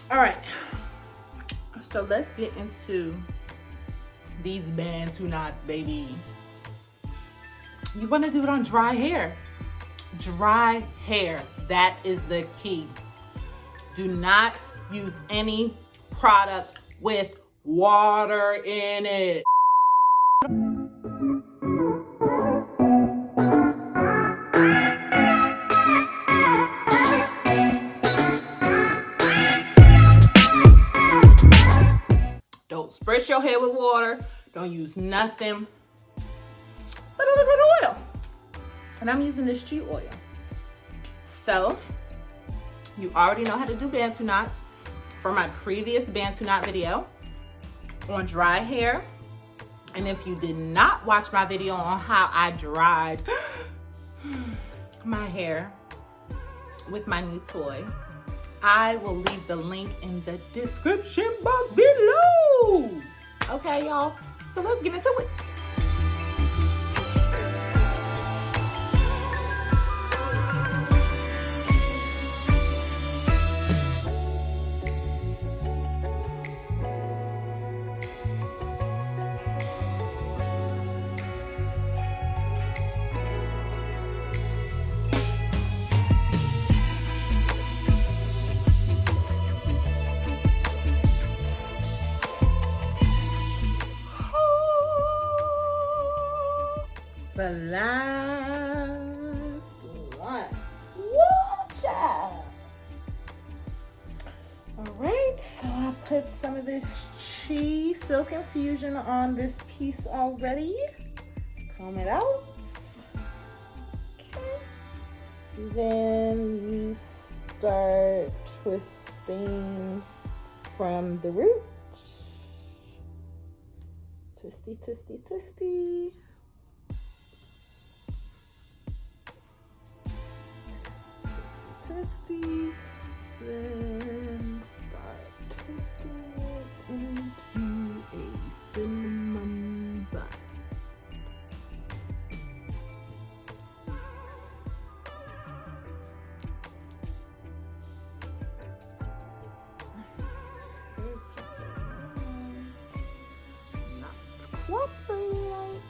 All right, so let's get into these bantu knots, baby. You want to do it on dry hair. Dry hair, that is the key. Do not use any product with water in it. Don't spritz your hair with water. Don't use nothing but a little bit of oil. And I'm using this cheat oil. So, you already know how to do bantu knots from my previous bantu knot video on dry hair. And if you did not watch my video on how I dried my hair with my new toy, I will leave the link in the description box below. Okay, y'all? So let's get into it. The last one. Woo, child. All right, so I put some of this cheese silk infusion on this piece already. Comb it out. Okay. Then you start twisting from the root. Twisty, twisty, twisty. Twisty, then start twisting it into a cinnamon bun. It's just not cooperating.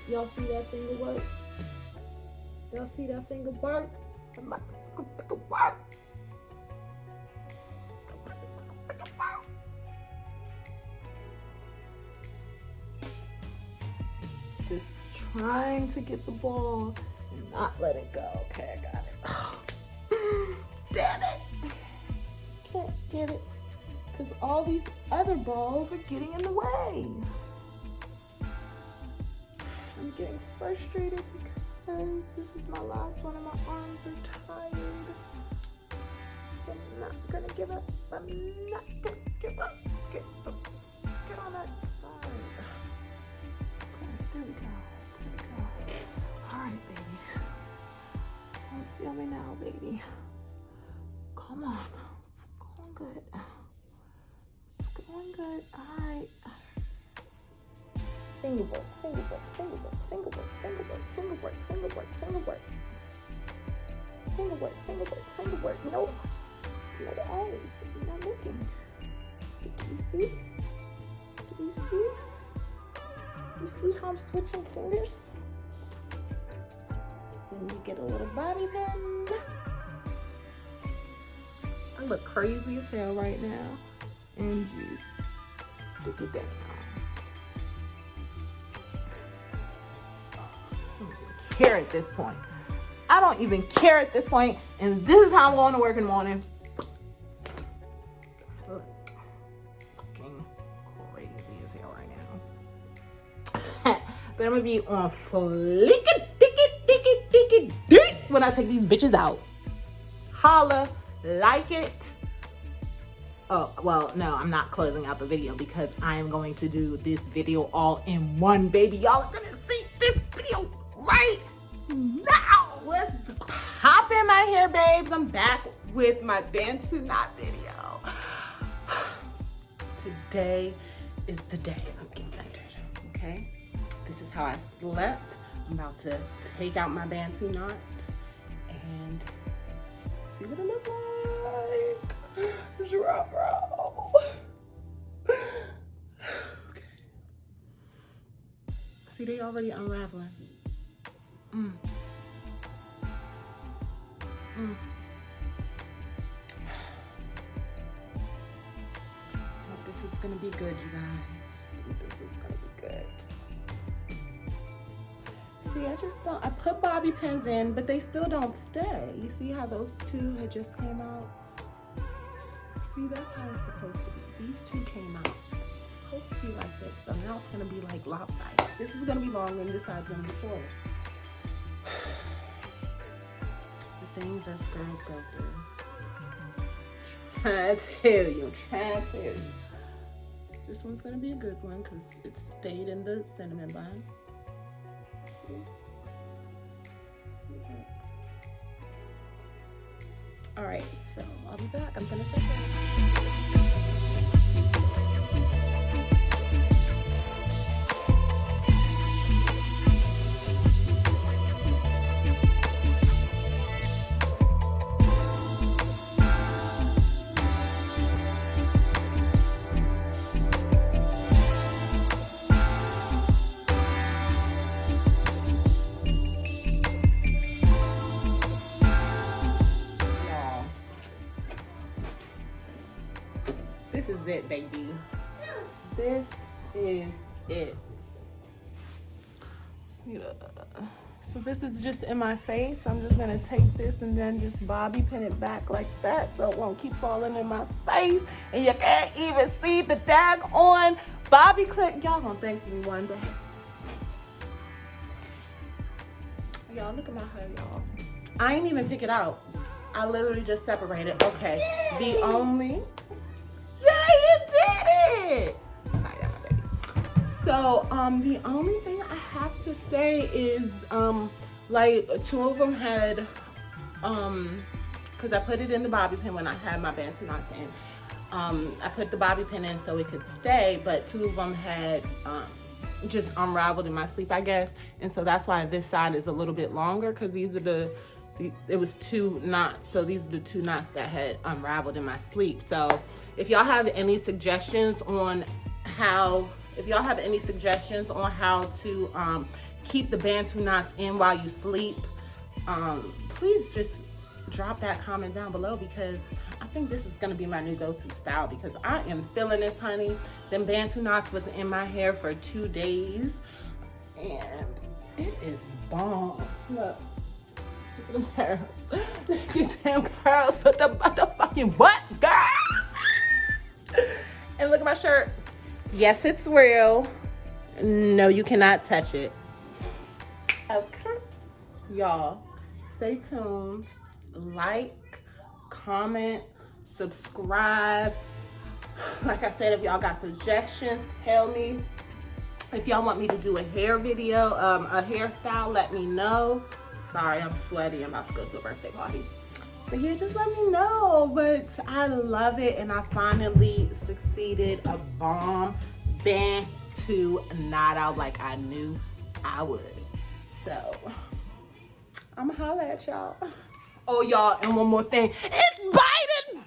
Y'all see that finger work? Y'all see that finger work? I'm about to make it work. Just trying to get the ball and not let it go. Okay, I got it. Damn it! Can't get it because all these other balls are getting in the way. I'm getting frustrated because this is my last one and my arms are tired. I'm not gonna give up. I'm not gonna give up. Get on that side. Okay, there we go. There we go. All right, baby. Don't feel me now, baby. Come on. It's going good. It's going good. All right. Finger work, finger work, finger work, finger work, finger work, finger work, finger work, finger work. Finger work, finger work, finger work. No. No eyes. You're not looking. Do you see? Do you see? You see how I'm switching fingers? Then you get a little bobby pin. I look crazy as hell right now. And you stick it down. Care at this point. I don't even care at this point, and this is how I'm going to work in the morning. Fucking crazy as hell right now. But I'm gonna be on flicky when I take these bitches out. Holla, like it. Oh, well, no, I'm not closing out the video because I am going to do this video all in one, baby. Y'all are gonna see this video right now. Let's hop in my hair, babes. I'm back with my Bantu knot video. Today is the day of getting centered, okay? this is how I slept. I'm about to take out my Bantu knots and see what it looks like. Drum roll. Okay. See, they already unraveling. This is gonna be good, you guys. This is gonna be good. See, I put bobby pins in, but they still don't stay. You see how those two had just came out? See, that's how it's supposed to be. These two came out. It's supposed to be like this. So now it's gonna be like lopsided. This is gonna be long and this side's gonna be shorter. The things us girls go through. Trying to tell you, trying to tell you. This one's gonna be a good one because it stayed in the cinnamon bun. All right, so I'll be back. I'm gonna set that. This is it, baby. This is it. So this is just in my face. I'm just gonna take this and then just bobby pin it back like that so it won't keep falling in my face and you can't even see the daggone bobby clip. Y'all gonna thank me one day. Y'all, look at my hair, y'all. I ain't even pick it out. I literally just separated. Okay, the only... Yeah, you did it! So, the only thing I have to say is, like, two of them had, because I put it in the bobby pin when I had my Bantu knots in. I put the bobby pin in so it could stay, but two of them had, just unraveled in my sleep, I guess. And so that's why this side is a little bit longer, because these are it was two knots, so these are the two knots that had unraveled in my sleep. So if y'all have any suggestions on how to keep the Bantu knots in while you sleep, please just drop that comment down below, because I think this is gonna be my new go-to style, because I am feeling this, honey. Them Bantu knots was in my hair for 2 days and it is bomb. Look. Look at them curls. You damn curls. Put the motherfucking what, girl? And look at my shirt. Yes, it's real. No, you cannot touch it. Okay. Y'all, stay tuned. Like, comment, subscribe. Like I said, if y'all got suggestions, tell me. If y'all want me to do a hair video, a hairstyle, let me know. Sorry, I'm sweaty. I'm about to go to a birthday party. But yeah, just let me know. But I love it, and I finally succeeded. A bomb Bantu knot out like I knew I would. So, I'm gonna holler at y'all. Oh, y'all, and one more thing. It's biting,